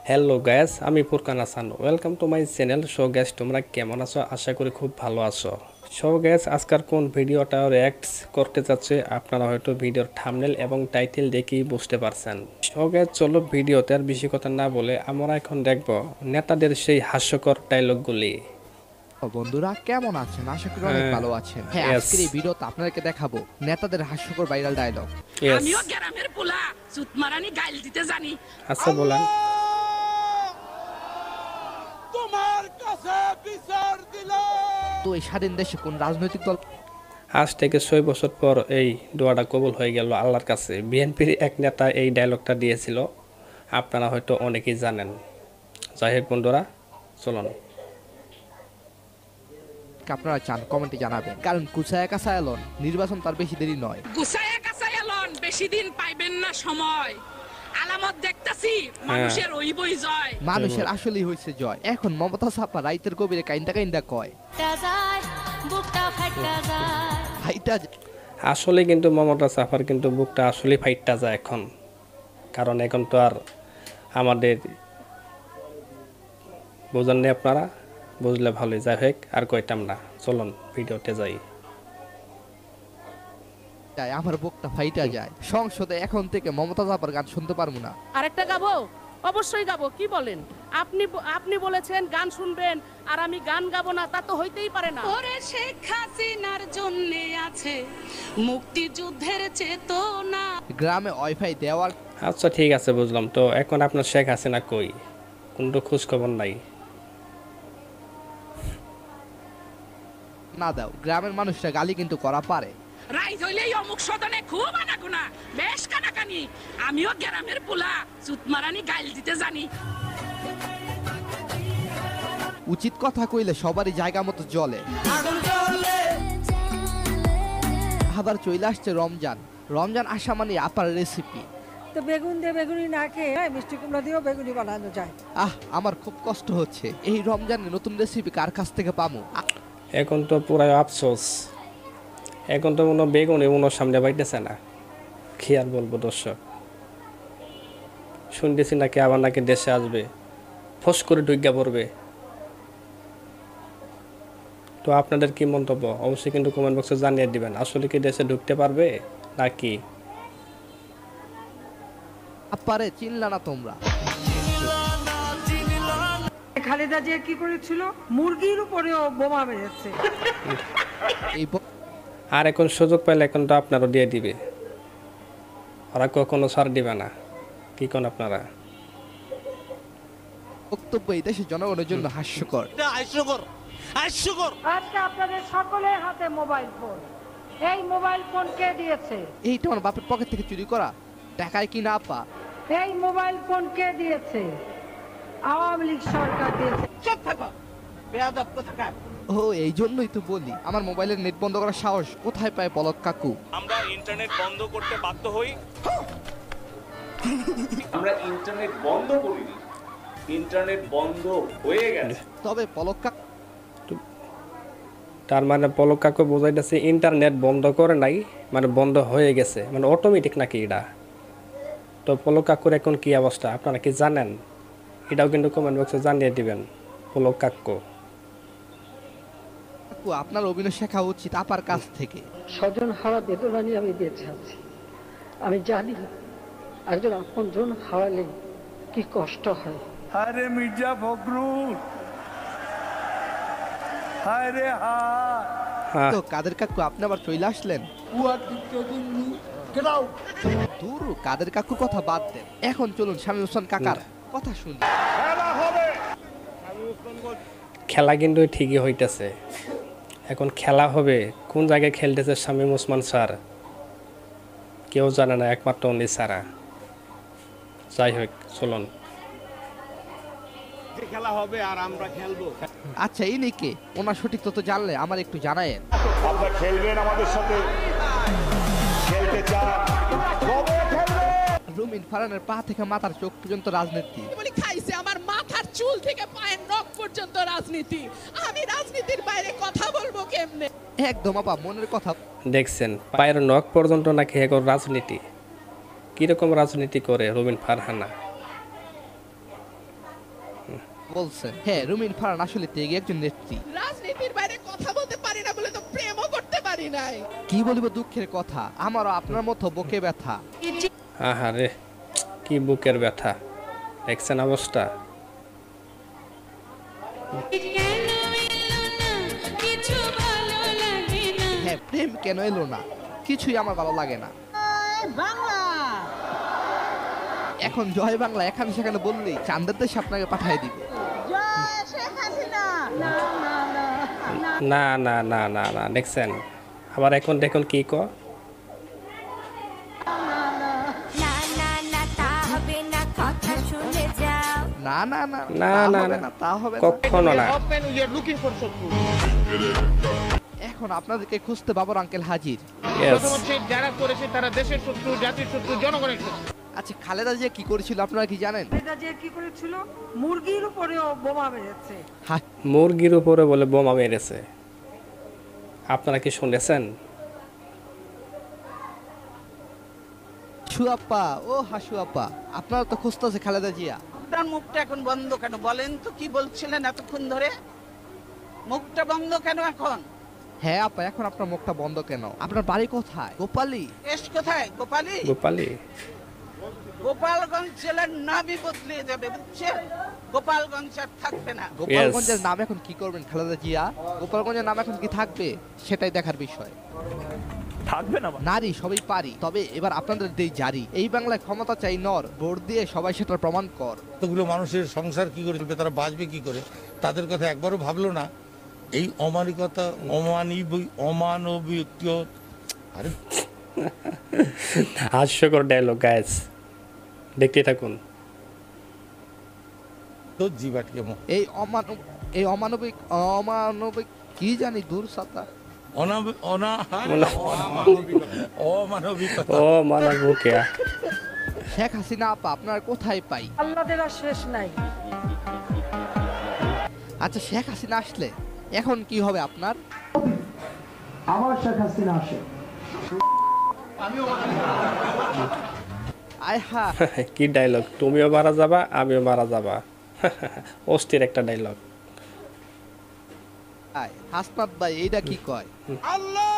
Hello gas, আমি Furqan Hasan. Welcome to my channel. So gas, তোমরা কেমন আছো? আশা করি খুব ভালো আছো। সো গ্যাস, আজকের কোন ভিডিওটা রিঅ্যাক্ট করতে যাচ্ছে আপনারা হয়তো ভিডিওর থাম্বনেল এবং টাইটেল দেখেই বুঝতে পারছেন। সো গ্যাস, চলো ভিডিওতে আর বেশি কথা না বলে আমরা এখন দেখব নেতাদের সেই হাস্যকর ডায়লগগুলি। বন্ধুরা কেমন আছেন? আশা করি অনেক ভালো আছেন। হ্যাঁ, আজকের এই ভিডিওতে আপনাদেরকে দেখাবো নেতাদের হাস্যকর ভাইরাল ডায়লগ। আমিও গ্রামের পোলা সুতমারানি গাইল দিতে জানি। আচ্ছা বলেন। তোমার কাছে বিচার দিলাম। তো এই স্বাধীন দেশে কোন রাজনৈতিক দল আজ থেকে 6 বছর পর এই দোয়াটা কবুল হয়ে গেল আল্লাহর কাছে। বিএনপির এক নেতা এই ডায়লগটা দিয়েছিল, আপনারা হয়তো অনেকেই জানেন। যাই হোক বন্ধুরা, চলুন। আপনারা চান কমেন্টে জানাবেন, কারণ কুচায়া কাছায় এলন নির্বাচন তার বেশি দেরি নয়। গুছায়া কাছায় এলন, বেশি দিন পাইবেন না সময়। আলামত দেখতাছি মানুষের ওইবই জয়। মানুষের আসলেই হয়েছে জয়। এখন মমতা ছাপা রাইতের কবিরে কাইন্দা কাইন্দা কয় হাইটা আসলে কিন্তু মমতা সাফার কিন্তু বুকটা আসলে ফাইটটা যায় এখন, কারণ এখন তো আর আমাদের বোঝেন না আপনারা, বুঝলে ভালোই। যাই হোক, আর কইতাম না, চলুন ভিডিওতে যাই। যায়, আমার বুকটা ফাইটা যায়। সংসদে এখন থেকে মমতা ছাপার গান শুনতে পারবো না। আরেকটা গাবো, অবশ্যই গাবো। কি বলেন? আপনি আপনি বলেছেন গান শুনবেন আর আমি গান গাবো না, তা তো হইতেই পারে না। ওরে শেখ হাসিনার জন্য আছে মুক্তিযুদ্ধের চেতনা। গ্রামে ওয়াইফাই দেওয়ার আচ্ছা ঠিক আছে, বুঝলাম। তো এখন আপনার শেখ হাসিনা কই? কোনো খোঁজ খবর নাই। না দাও, গ্রামের মানুষরা গালি কিন্তু করা পারে। রাইজ হইলেই অমুক সদনে খুব আনাগোনা, বেশ কানাকানি। আমিও গ্রামের পোলা সুতমারানি গাইল দিতে জানি। উচিত কথা কইলে সবারই জায়গা মতো জ্বলে। আবার চলে আসছে রমজান। রমজান আসা মানে আপার রেসিপি। তো বেগুন দিয়ে বেগুনি না খেয়ে মিষ্টি কুমড়া দিয়েও বেগুনি বানানো যায়। আমার খুব কষ্ট হচ্ছে। এই রমজানে নতুন রেসিপি কার কাছ থেকে পামু? এখন তো পুরাই আফসোস। এখন তো মনে বেগুন মনে সামনে বাইতেছে না। কি আর বলবো দর্শক, শুনতেছি নাকি আবার নাকি দেশে আসবে, ফস করে ঢুকিয়া পড়বে। তো আপনাদের কি মন্তব্য অবশ্যই কিন্তু কমেন্ট বক্সে জানিয়ে দিবেন। আসলে কি দেশে ঢুকতে পারবে নাকি? আপারে চিনলা না তোমরা? খালেদা জিয়া কি করেছিল? মুরগির উপরেও বোমা মেরেছে। এই আর এখন সুযোগ পাইলে এখন তো আপনারও দিয়ে দিবে, ওরা কখনো ছাড় দিবে না। কি কোন আপনারা? বক্তব্য এই দেশের জনগণের জন্য হাস্যকর। আজকে আপনাদের সকলের হাতে মোবাইল ফোন। এই মোবাইল ফোন কে দিয়েছে? এইটা আমার বাপের পকেট থেকে চুরি করা টাকায় কি না আপা? এই মোবাইল ফোন কে দিয়েছে? আওয়ামী লীগ সরকার দিয়েছে। ও এই জন্যই তো বলি, আমার মোবাইলের নেট বন্ধ করার সাহস কোথায় পায় পলক কাকু? আমরা ইন্টারনেট বন্ধ করতে বাধ্য হই। আমরা ইন্টারনেট বন্ধ করিনি, ইন্টারনেট বন্ধ হয়ে গেছে। তবে পলক কাকু তার মানে পলক কাকু বোঝাইতেছে ইন্টারনেট বন্ধ করে নাই, মানে বন্ধ হয়ে গেছে, মানে অটোমেটিক নাকি এটা? তো পলক কাকুর এখন কি অবস্থা আপনারা কি জানেন? এটাও কিন্তু কমেন্ট বক্সে জানিয়ে দিবেন। পলক কাকু, আপনার অভিনয় শেখা উচিত আপার কাছ থেকে। স্বজন হারা বেদনা নিয়ে আমি বেঁচে আছি। আমি জানি একজন আপনজন হারালে কি কষ্ট হয়। আরে মির্জা ফখরুল, আরে হ্যাঁ তো কাদের কাকু আপনি আবার চলে আসলেন? দূর, কাদের কাকু কথা বাদ দেন। এখন চলুন শামীম ওসমান কাকার কথা শুনি। খেলা হবে। খেলা কিন্তু ঠিকই হইতেছে। এখন খেলা হবে, কোন জায়গায় খেলতেছে শামীম ওসমান স্যার কেউ জানে না, একমাত্র উনি ছাড়া। যাই হোক, চলুন। খেলা হবে আর আমরা খেলবো। আচ্ছা, ইনি কে? ওনার সঠিক তথ্য জানলে আমার একটু জানায়েন। আপনারা খেলবেন আমাদের সাথে, খেলতে চান কবে খেলবেন? রুমিন ফারহানের পা থেকে মাথার চোখ পর্যন্ত রাজনীতি। বলি খাইছে আমার মাথার চুল থেকে পায়ের নখ পর্যন্ত রাজনীতি। আমি রাজনীতির বাইরে কথা বলবো কেমনে? একদম আপা মনের কথা। দেখছেন, পায়ের নখ পর্যন্ত নাকি এখন রাজনীতি। কিরকম রাজনীতি করে রুমিন ফারহানা? বলছেন। হ্যাঁ, রুমিন ফারহান আসলে তেগে একজন নেত্রী। রাজনীতির বাইরে কথা বলতে পারি না বলে তো প্রেমও করতে পারি নাই। কি বলিব দুঃখের কথা, আমারও আপনার মতো বুকে ব্যথা। আহারে কি বুকের ব্যথা, দেখছেন অবস্থা। হ্যাঁ, প্রেম কেন এলো না, কিছুই আমার ভালো লাগে না। এখন জয় বাংলা এখানে সেখানে বললেই চাঁদের দেশে আপনাকে পাঠিয়ে দিবে। না না না না না, দেখছেন আবার এখন দেখুন কি ক না না না না তা না হবে না, তা হবে না। কখনো না। এখন আপনাদেরকে খুঁজতে বাবর আঙ্কেল হাজির। Yes. যারা করেছে তারা দেশের শত্রু, জাতির শত্রু, জনগণের শত্রু। আচ্ছা, খালেদা জিয়া কি করেছিল আপনারা কি জানেন? কি করেছিল? মুরগির উপরেও বোমা মেরেছে। মুরগির উপরে বলে বোমা মেরেছে, আপনারা কি শুনেছেন? হাসুয়াপ্পা, ও হাসুয়াপ্পা, আপনারা তো খুঁজতেছে খালেদা জিয়া। আপনার মুখটা এখন বন্ধ কেন বলেন তো? কি বলছিলেন এতক্ষণ ধরে? মুখটা বন্ধ কেন এখন? হ্যাঁ আপা, এখন আপনার মুখটা বন্ধ কেন? আপনার বাড়ি কোথায়? গোপালী? দেশ কোথায়? গোপালী? গোপালী? গোপালগঞ্জ জেলার নামই বদলে যাবে, বুঝছেন? গোপালগঞ্জ আর থাকবে না। গোপালগঞ্জের নাম এখন কি করবেন খালেদা জিয়া? গোপালগঞ্জের নাম এখন কি থাকবে সেটাই দেখার বিষয়। থাকবে না। নারী সবই পারি, তবে এবার আপনাদের দেই জারি। এই বাংলায় ক্ষমতা চাই নর, ভোট দিয়ে সবাই সেটার প্রমাণ কর। কতগুলো মানুষের সংসার কি করে চলবে, তারা বাঁচবে কি করে, তাদের কথা একবারও ভাবলো না। এই অমানবিকতা, অমানবিক আরে হাস্যকর ডায়লগ গাইস, দেখতে থাকুন। তো জীবাটকে এই অমানবিক অমানবিক কি জানি দূর সাতা অমানবিকতা। ও মানবিক। শেখ হাসিনা আপা আপনার কোথায় পাই? আল্লাদের আর শেষ নাই। আচ্ছা, শেখ হাসিনা আসলে এখন কি হবে আপনার? আমার শেখ হাসিনা আসে। আয় হা, কি ডায়লগ, তুমিও মারা যাবা আমিও মারা যাবা। অস্থির একটা ডায়লগ। হাসনাত ভাই এইটা কি কয়? আল্লাহ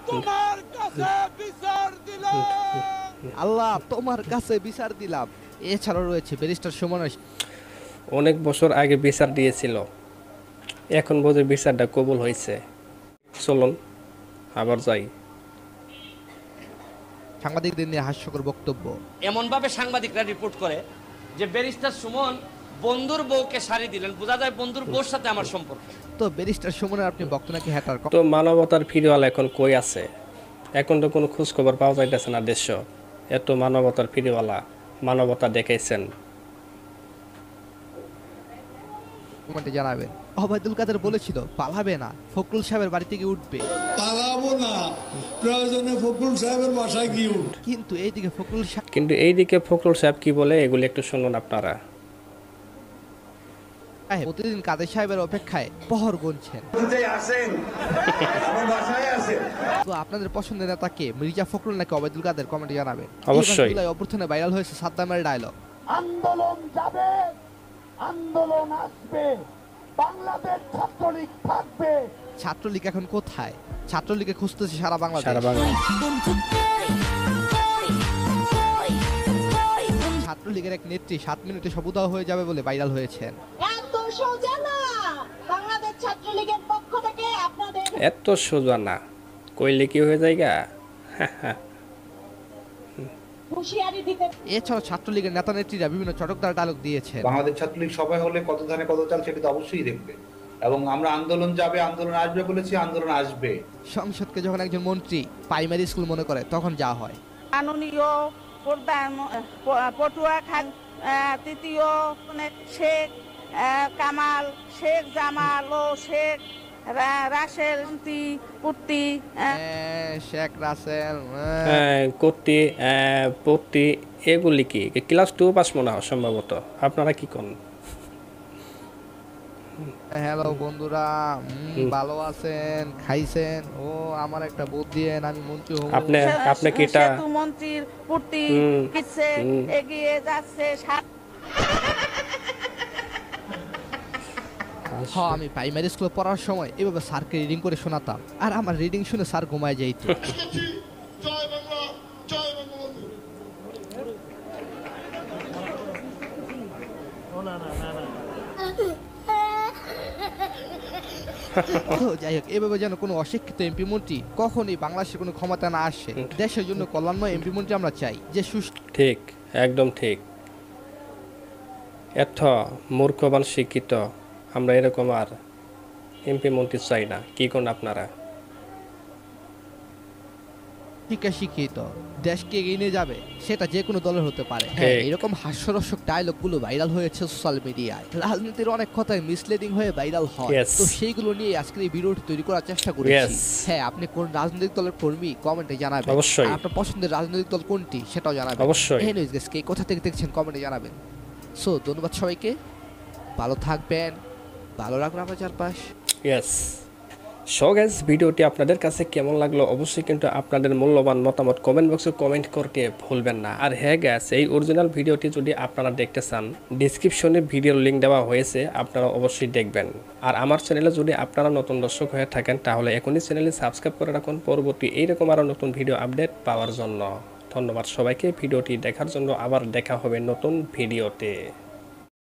তোমার কাছে বিচার দিলাম। আল্লাহ তোমার কাছে বিচার দিলাম। এছাড়াও রয়েছে ব্যারিস্টার সুমন। অনেক বছর আগে বিচার দিয়েছিল, এখন বোধ হয় বিচারটা কবুল হয়েছে। চলুন আবার যাই। সাংবাদিকদের নিয়ে হাস্যকর বক্তব্য। এমন ভাবে সাংবাদিকরা রিপোর্ট করে যে ব্যারিস্টার সুমন বন্ধুর বউকে শাড়ি দিলেন, বোঝা যায় বন্ধুর বউর সাথে আমার সম্পর্ক। তো ব্যারিস্টার সুমনের আপনি বক্তব্য নাকি হ্যাটার? তো মানবতার ফিরিওয়ালা এখন কই আছে? এখন তো কোনো খোঁজ খবর পাওয়া যাইতেছে না দেশ। এত মানবতার ফিরিওয়ালা, মানবতা দেখাইছেন। কমেন্টে জানাবেন। ওবায়দুল কাদের বলেছিল পালাবে না, ফখরুল সাহেবের বাড়ি থেকে উঠবে। পালাবো না, প্রয়োজনে ফখরুল সাহেবের বাসায় গিয়ে উঠ। কিন্তু এইদিকে ফখরুল সাহেব কি বলে এগুলি একটু শুনুন আপনারা। প্রতিদিন কাদের সাহেবের অপেক্ষায় পহর গুনছেন। তো আপনাদের পছন্দের নেতা কে, মির্জা ফখরুল নাকি ওবায়দুল কাদের? কমেন্টে জানাবেন। অবশ্যই। জুলাই অভ্যুত্থানে ভাইরাল হয়েছে সাদ্দামের ডায়লগ। আন্দোলন যাবে, আন্দোলন আসবে, বাংলাদেশ ছাত্রলীগ থাকবে। ছাত্রলীগ এখন কোথায়? ছাত্রলীগে খুঁজতেছে সারা বাংলাদেশ। ছাত্রলীগের এক নেত্রী 7 মিনিটে সবুদাহ হয়ে যাবে বলে ভাইরাল হয়েছেন। এত সোজা না, কইলে কি হয়ে যায়গা। এছাড়াও ছাত্রলীগের নেতা নেত্রীরা বিভিন্ন চটকদার ডায়লগ দিয়েছেন। বাংলাদেশ ছাত্রলীগ সবাই হলে কত ধানে কত চাল সেটা তো অবশ্যই দেখবে, এবং আমরা আন্দোলন যাবে, আন্দোলন আসবে বলেছি, আন্দোলন আসবে। সংসদকে যখন একজন মন্ত্রী প্রাইমারি স্কুল মনে করে তখন যা হয়। মাননীয় পটুয়া খান, তৃতীয় শেখ কামাল, শেখ জামাল ও শেখ রাসেল পুত্তি, শেখ রাসেল কর্তি পত্তি, এগুলি কি ক্লাস 2 পাস মনে হয় সম্ভবত। আপনারা কি কোন? হ্যালো বন্ধুরা, ভালো আছেন? খাইছেন? ও আমার একটা বুদ্ধি দেন, আমি মন্ত্রী হব। আপনি কি এটা মন্ত্রীর পুত্তি কিছে এগিয়ে যাচ্ছে। হ্যাঁ, আমি প্রাইমারি স্কুলে পড়ার সময় এভাবে স্যারকে রিডিং করে শোনাতাম, আর আমার রিডিং শুনে স্যার ঘুমায় যাইত। তো যাই হোক, এভাবে যেন কোনো অশিক্ষিত এমপি মন্ত্রী কখনই বাংলাদেশের কোনো ক্ষমতা না আসে। দেশের জন্য কল্যাণময় এমপি মন্ত্রী আমরা চাই, যে সুষ্ঠু। ঠিক, একদম ঠিক। এত মূর্খবান শিক্ষিত আমরা এরকম আর এমপি মন্ত্রী চাই না। কি কোন আপনারা? শিক্ষিত দেশকে এগিয়ে নিয়ে যাবে, সেটা যে কোনো দলের হতে পারে। হ্যাঁ, এরকম হাস্যরসক ডায়লগ গুলো ভাইরাল হয়েছে সোশ্যাল মিডিয়ায়। রাজনীতির অনেক কথাই মিসলিডিং হয়ে ভাইরাল হয়, তো সেইগুলো নিয়ে আজকে এই ভিডিওটি তৈরি করার চেষ্টা করেছি। হ্যাঁ, আপনি কোন রাজনৈতিক দলের কর্মী কমেন্টে জানাবেন, অবশ্যই। আপনার পছন্দের রাজনৈতিক দল কোনটি সেটাও জানাবেন, অবশ্যই। এনিওয়েজ গাইস, কে কোথা থেকে দেখছেন কমেন্টে জানাবেন। সো ধন্যবাদ সবাইকে, ভালো থাকবেন, ভালো রাখবেন আপনার চারপাশ। ইয়েস। সো গাইস, ভিডিওটি আপনাদের কাছে কেমন লাগলো অবশ্যই কিন্তু আপনাদের মূল্যবান মতামত কমেন্ট বক্সে কমেন্ট করতে ভুলবেন না। আর হ্যাঁ গাইস, এই অরিজিনাল ভিডিওটি যদি আপনারা দেখতে চান, ডেসক্রিপশনে ভিডিওর লিঙ্ক দেওয়া হয়েছে, আপনারা অবশ্যই দেখবেন। আর আমার চ্যানেলে যদি আপনারা নতুন দর্শক হয়ে থাকেন, তাহলে এখনই চ্যানেলে সাবস্ক্রাইব করে রাখুন পরবর্তী এইরকম আরও নতুন ভিডিও আপডেট পাওয়ার জন্য। ধন্যবাদ সবাইকে ভিডিওটি দেখার জন্য। আবার দেখা হবে নতুন ভিডিওতে।